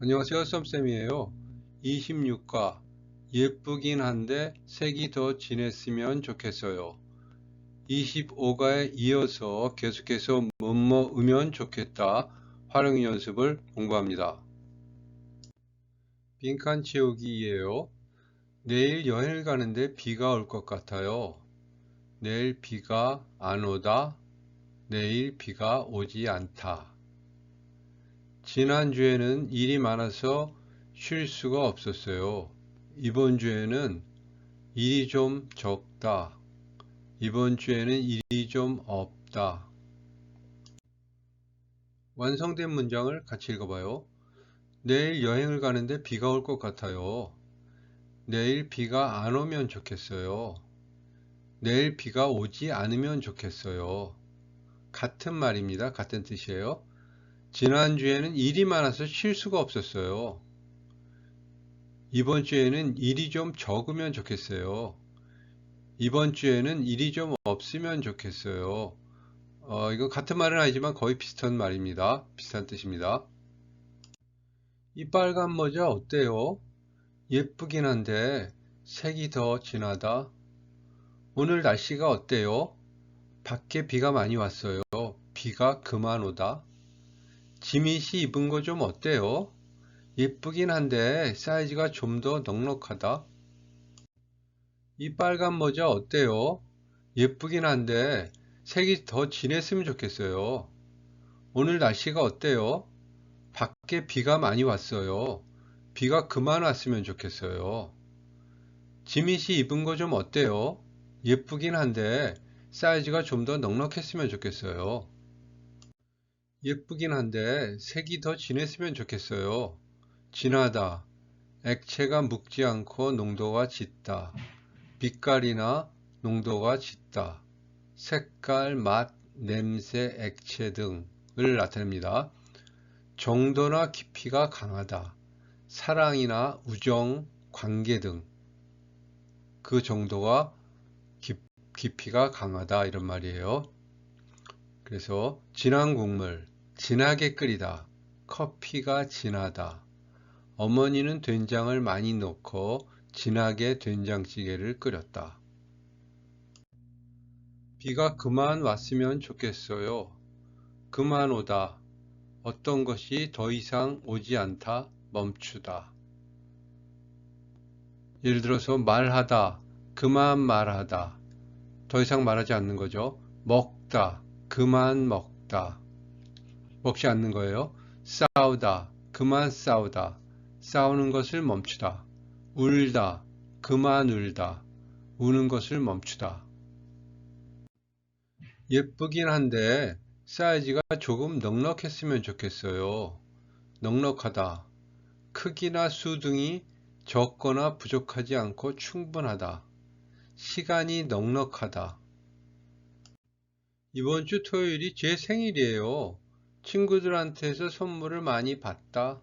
안녕하세요, 썸쌤이에요. 26과 예쁘긴 한데 색이 더 진했으면 좋겠어요. 25가에 이어서 계속해서 뭐뭐으면 좋겠다 활용 연습을 공부합니다. 빈칸 채우기예요. 내일 여행을 가는데 비가 올 것 같아요. 내일 비가 안 오다. 내일 비가 오지 않다. 지난주에는 일이 많아서 쉴 수가 없었어요. 이번 주에는 일이 좀 적다. 이번 주에는 일이 좀 없다. 완성된 문장을 같이 읽어봐요. 내일 여행을 가는데 비가 올 것 같아요. 내일 비가 안 오면 좋겠어요. 내일 비가 오지 않으면 좋겠어요. 같은 말입니다. 같은 뜻이에요. 지난주에는 일이 많아서 쉴 수가 없었어요. 이번 주에는 일이 좀 적으면 좋겠어요. 이번 주에는 일이 좀 없으면 좋겠어요. 이거 같은 말은 아니지만 거의 비슷한 말입니다. 비슷한 뜻입니다. 이 빨간 모자 어때요? 예쁘긴 한데 색이 더 진하다. 오늘 날씨가 어때요? 밖에 비가 많이 왔어요. 비가 그만 오다. 지밋이 입은 거 좀 어때요? 예쁘긴 한데 사이즈가 좀 더 넉넉하다. 이 빨간 모자 어때요? 예쁘긴 한데 색이 더 진했으면 좋겠어요. 오늘 날씨가 어때요? 밖에 비가 많이 왔어요. 비가 그만 왔으면 좋겠어요. 지밋이 입은 거 좀 어때요? 예쁘긴 한데 사이즈가 좀 더 넉넉했으면 좋겠어요. 예쁘긴 한데 색이 더 진했으면 좋겠어요. 진하다. 액체가 묵지 않고 농도가 짙다. 빛깔이나 농도가 짙다. 색깔, 맛, 냄새, 액체 등을 나타냅니다. 정도나 깊이가 강하다. 사랑이나 우정, 관계 등 그 정도가 깊이가 강하다 이런 말이에요. 그래서 진한 국물, 진하게 끓이다. 커피가 진하다. 어머니는 된장을 많이 넣고 진하게 된장찌개를 끓였다. 비가 그만 왔으면 좋겠어요. 그만 오다. 어떤 것이 더 이상 오지 않다. 멈추다. 예를 들어서 말하다. 그만 말하다. 더 이상 말하지 않는 거죠. 먹다. 그만 먹다. 먹지 않는 거예요. 싸우다. 그만 싸우다. 싸우는 것을 멈추다. 울다. 그만 울다. 우는 것을 멈추다. 예쁘긴 한데 사이즈가 조금 넉넉했으면 좋겠어요. 넉넉하다. 크기나 수 등이 적거나 부족하지 않고 충분하다. 시간이 넉넉하다. 이번 주 토요일이 제 생일이에요. 친구들한테서 선물을 많이 받다.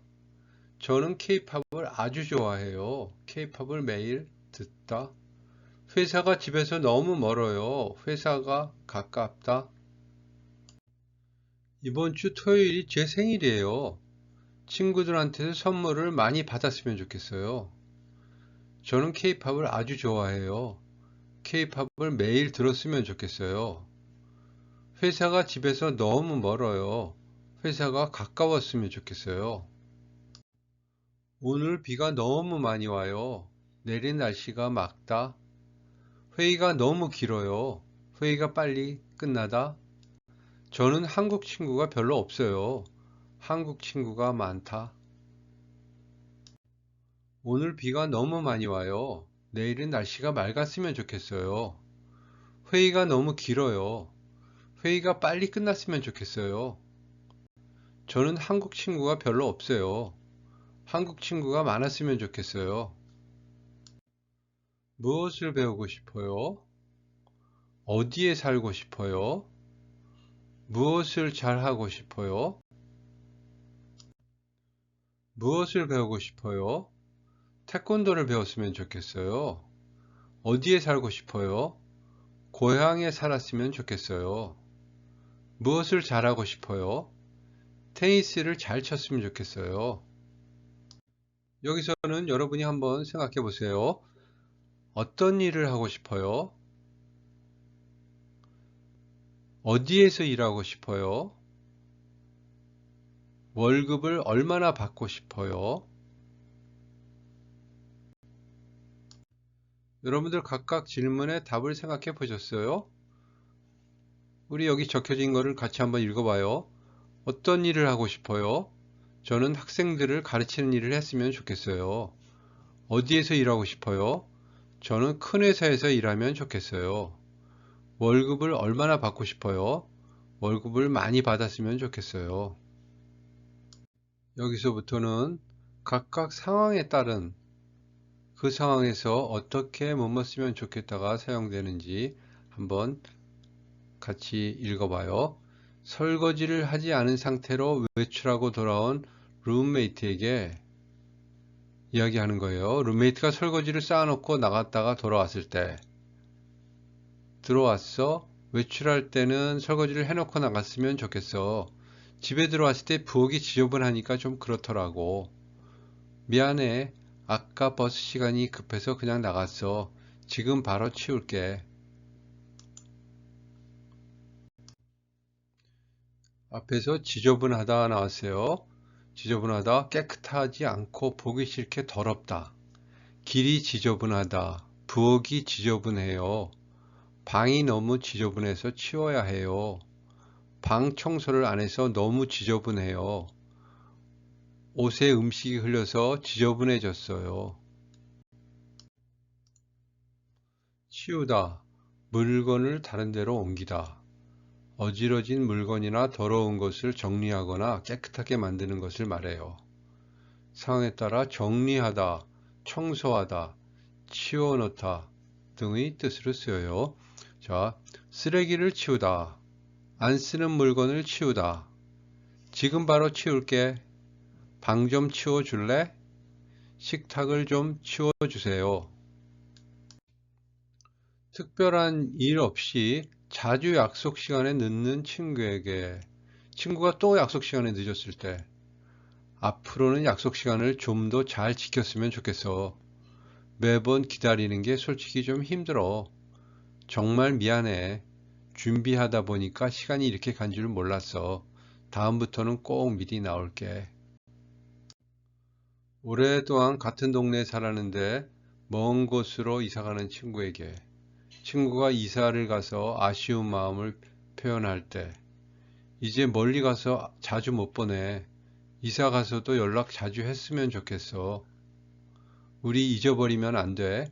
저는 케이팝을 아주 좋아해요. 케이팝을 매일 듣다. 회사가 집에서 너무 멀어요. 회사가 가깝다. 이번 주 토요일이 제 생일이에요. 친구들한테서 선물을 많이 받았으면 좋겠어요. 저는 케이팝을 아주 좋아해요. 케이팝을 매일 들었으면 좋겠어요. 회사가 집에서 너무 멀어요. 회사가 가까웠으면 좋겠어요. 오늘 비가 너무 많이 와요. 내린 날씨가 맑다. 회의가 너무 길어요. 회의가 빨리 끝나다. 저는 한국 친구가 별로 없어요. 한국 친구가 많다. 오늘 비가 너무 많이 와요. 내일은 날씨가 맑았으면 좋겠어요. 회의가 너무 길어요. 회의가 빨리 끝났으면 좋겠어요. 저는 한국 친구가 별로 없어요. 한국 친구가 많았으면 좋겠어요. 무엇을 배우고 싶어요? 어디에 살고 싶어요? 무엇을 잘하고 싶어요? 무엇을 배우고 싶어요? 태권도를 배웠으면 좋겠어요. 어디에 살고 싶어요? 고향에 살았으면 좋겠어요. 무엇을 잘하고 싶어요? 테니스를 잘 쳤으면 좋겠어요. 여기서는 여러분이 한번 생각해 보세요. 어떤 일을 하고 싶어요? 어디에서 일하고 싶어요? 월급을 얼마나 받고 싶어요? 여러분들 각각 질문에 답을 생각해 보셨어요? 우리 여기 적혀진 거를 같이 한번 읽어봐요. 어떤 일을 하고 싶어요? 저는 학생들을 가르치는 일을 했으면 좋겠어요. 어디에서 일하고 싶어요? 저는 큰 회사에서 일하면 좋겠어요. 월급을 얼마나 받고 싶어요? 월급을 많이 받았으면 좋겠어요. 여기서부터는 각각 상황에 따른 그 상황에서 어떻게 뭐뭐 쓰면 좋겠다가 사용되는지 한번 같이 읽어봐요. 설거지를 하지 않은 상태로 외출하고 돌아온 룸메이트에게 이야기하는 거예요. 룸메이트가 설거지를 쌓아놓고 나갔다가 돌아왔을 때, 들어왔어. 외출할 때는 설거지를 해놓고 나갔으면 좋겠어. 집에 들어왔을 때 부엌이 지저분하니까 좀 그렇더라고. 미안해. 아까 버스 시간이 급해서 그냥 나갔어. 지금 바로 치울게. 앞에서 지저분하다 나왔어요. 지저분하다, 깨끗하지 않고 보기 싫게 더럽다. 길이 지저분하다. 부엌이 지저분해요. 방이 너무 지저분해서 치워야 해요. 방 청소를 안 해서 너무 지저분해요. 옷에 음식이 흘려서 지저분해졌어요. 치우다. 물건을 다른 데로 옮기다. 어지러진 물건이나 더러운 것을 정리하거나 깨끗하게 만드는 것을 말해요. 상황에 따라 정리하다, 청소하다, 치워놓다 등의 뜻으로 쓰여요. 자, 쓰레기를 치우다, 안 쓰는 물건을 치우다, 지금 바로 치울게, 방 좀 치워줄래? 식탁을 좀 치워주세요. 특별한 일 없이 자주 약속 시간에 늦는 친구에게 친구가 또 약속 시간에 늦었을 때 앞으로는 약속 시간을 좀 더 잘 지켰으면 좋겠어. 매번 기다리는 게 솔직히 좀 힘들어. 정말 미안해. 준비하다 보니까 시간이 이렇게 간 줄 몰랐어. 다음부터는 꼭 미리 나올게. 오랫동안 같은 동네에 살았는데 먼 곳으로 이사가는 친구에게 친구가 이사를 가서 아쉬운 마음을 표현할 때 이제 멀리 가서 자주 못 보내. 이사 가서도 연락 자주 했으면 좋겠어. 우리 잊어버리면 안 돼.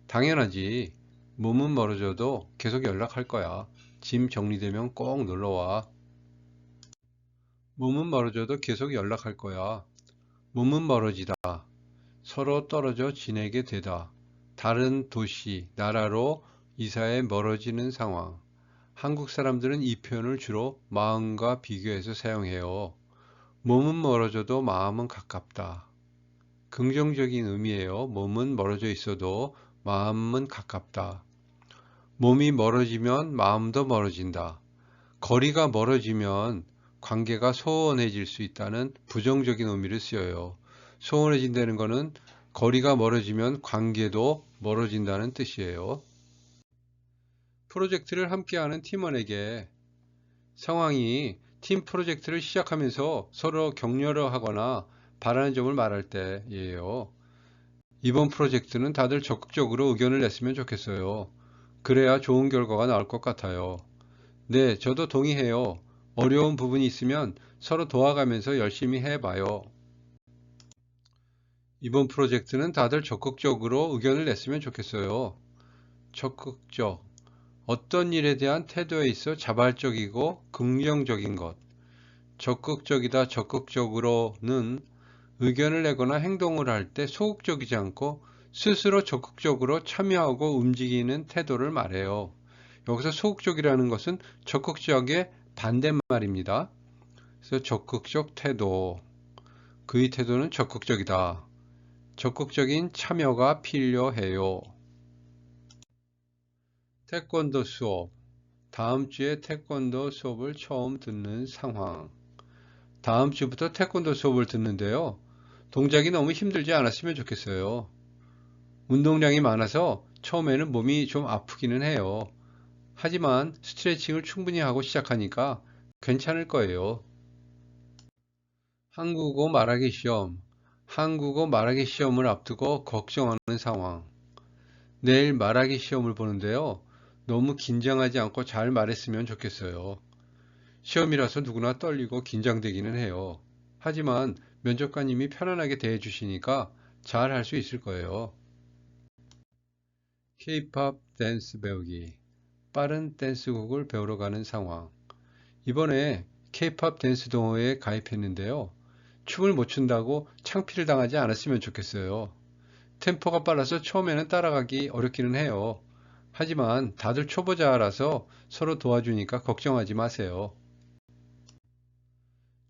당연하지. 몸은 멀어져도 계속 연락할 거야. 짐 정리되면 꼭 놀러와. 몸은 멀어져도 계속 연락할 거야. 몸은 멀어지다. 서로 떨어져 지내게 되다. 다른 도시, 나라로 이사해 멀어지는 상황. 한국 사람들은 이 표현을 주로 마음과 비교해서 사용해요. 몸은 멀어져도 마음은 가깝다. 긍정적인 의미예요. 몸은 멀어져 있어도 마음은 가깝다. 몸이 멀어지면 마음도 멀어진다. 거리가 멀어지면 관계가 소원해질 수 있다는 부정적인 의미를 쓰여요. 소원해진다는 것은 거리가 멀어지면 관계도 멀어진다는 뜻이에요. 프로젝트를 함께하는 팀원에게 상황이 팀 프로젝트를 시작하면서 서로 격려를 하거나 바라는 점을 말할 때예요. 이번 프로젝트는 다들 적극적으로 의견을 냈으면 좋겠어요. 그래야 좋은 결과가 나올 것 같아요. 네, 저도 동의해요. 어려운 부분이 있으면 서로 도와가면서 열심히 해봐요. 이번 프로젝트는 다들 적극적으로 의견을 냈으면 좋겠어요. 적극적. 어떤 일에 대한 태도에 있어 자발적이고 긍정적인 것. 적극적이다, 적극적으로는 의견을 내거나 행동을 할 때 소극적이지 않고 스스로 적극적으로 참여하고 움직이는 태도를 말해요. 여기서 소극적이라는 것은 적극적의 반대말입니다. 그래서 적극적 태도, 그의 태도는 적극적이다. 적극적인 참여가 필요해요. 태권도 수업, 다음 주에 태권도 수업을 처음 듣는 상황. 다음 주부터 태권도 수업을 듣는데요. 동작이 너무 힘들지 않았으면 좋겠어요. 운동량이 많아서 처음에는 몸이 좀 아프기는 해요. 하지만 스트레칭을 충분히 하고 시작하니까 괜찮을 거예요. 한국어 말하기 시험. 한국어 말하기 시험을 앞두고 걱정하는 상황. 내일 말하기 시험을 보는데요. 너무 긴장하지 않고 잘 말했으면 좋겠어요. 시험이라서 누구나 떨리고 긴장되기는 해요. 하지만 면접관님이 편안하게 대해 주시니까 잘 할 수 있을 거예요. K-pop 댄스 배우기. 빠른 댄스곡을 배우러 가는 상황. 이번에 K-pop 댄스 동호회에 가입했는데요. 춤을 못 춘다고 창피를 당하지 않았으면 좋겠어요. 템포가 빨라서 처음에는 따라가기 어렵기는 해요. 하지만 다들 초보자라서 서로 도와주니까 걱정하지 마세요.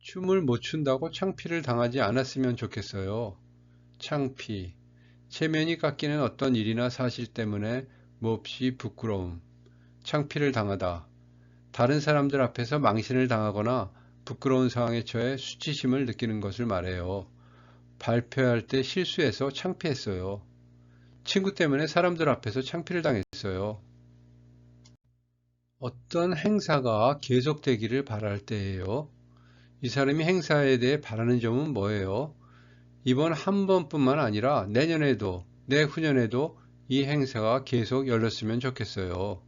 춤을 못 춘다고 창피를 당하지 않았으면 좋겠어요. 창피. 체면이 깎이는 어떤 일이나 사실 때문에 몹시 부끄러움. 창피를 당하다. 다른 사람들 앞에서 망신을 당하거나 부끄러운 상황에 처해 수치심을 느끼는 것을 말해요. 발표할 때 실수해서 창피했어요. 친구 때문에 사람들 앞에서 창피를 당했어요. 어떤 행사가 계속되기를 바랄 때예요. 이 사람이 행사에 대해 바라는 점은 뭐예요? 이번 한 번뿐만 아니라 내년에도, 내후년에도 이 행사가 계속 열렸으면 좋겠어요.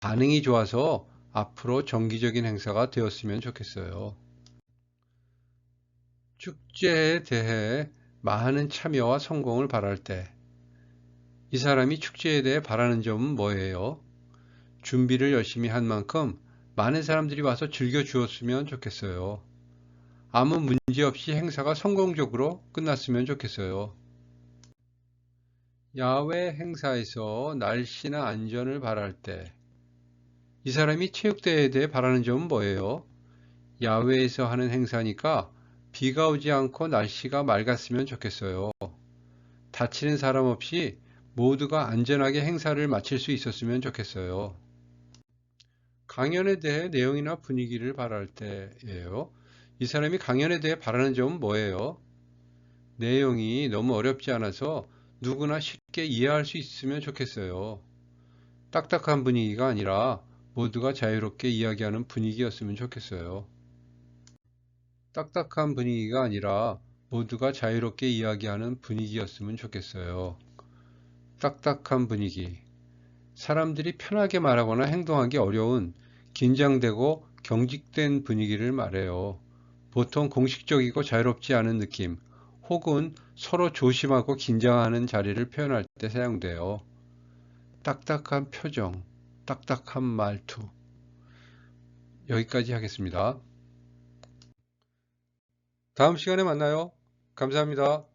반응이 좋아서 앞으로 정기적인 행사가 되었으면 좋겠어요. 축제에 대해 많은 참여와 성공을 바랄 때, 이 사람이 축제에 대해 바라는 점은 뭐예요? 준비를 열심히 한 만큼 많은 사람들이 와서 즐겨주었으면 좋겠어요. 아무 문제 없이 행사가 성공적으로 끝났으면 좋겠어요. 야외 행사에서 날씨나 안전을 바랄 때, 이 사람이 체육대회에 대해 바라는 점은 뭐예요? 야외에서 하는 행사니까 비가 오지 않고 날씨가 맑았으면 좋겠어요. 다치는 사람 없이 모두가 안전하게 행사를 마칠 수 있었으면 좋겠어요. 강연에 대해 내용이나 분위기를 바랄 때예요. 이 사람이 강연에 대해 바라는 점은 뭐예요? 내용이 너무 어렵지 않아서 누구나 쉽게 이해할 수 있으면 좋겠어요. 딱딱한 분위기가 아니라 모두가 자유롭게 이야기하는 분위기였으면 좋겠어요. 딱딱한 분위기가 아니라 모두가 자유롭게 이야기하는 분위기였으면 좋겠어요. 딱딱한 분위기. 사람들이 편하게 말하거나 행동하기 어려운 긴장되고 경직된 분위기를 말해요. 보통 공식적이고 자유롭지 않은 느낌 혹은 서로 조심하고 긴장하는 자리를 표현할 때 사용돼요. 딱딱한 표정, 딱딱한 말투. 여기까지 하겠습니다. 다음 시간에 만나요. 감사합니다.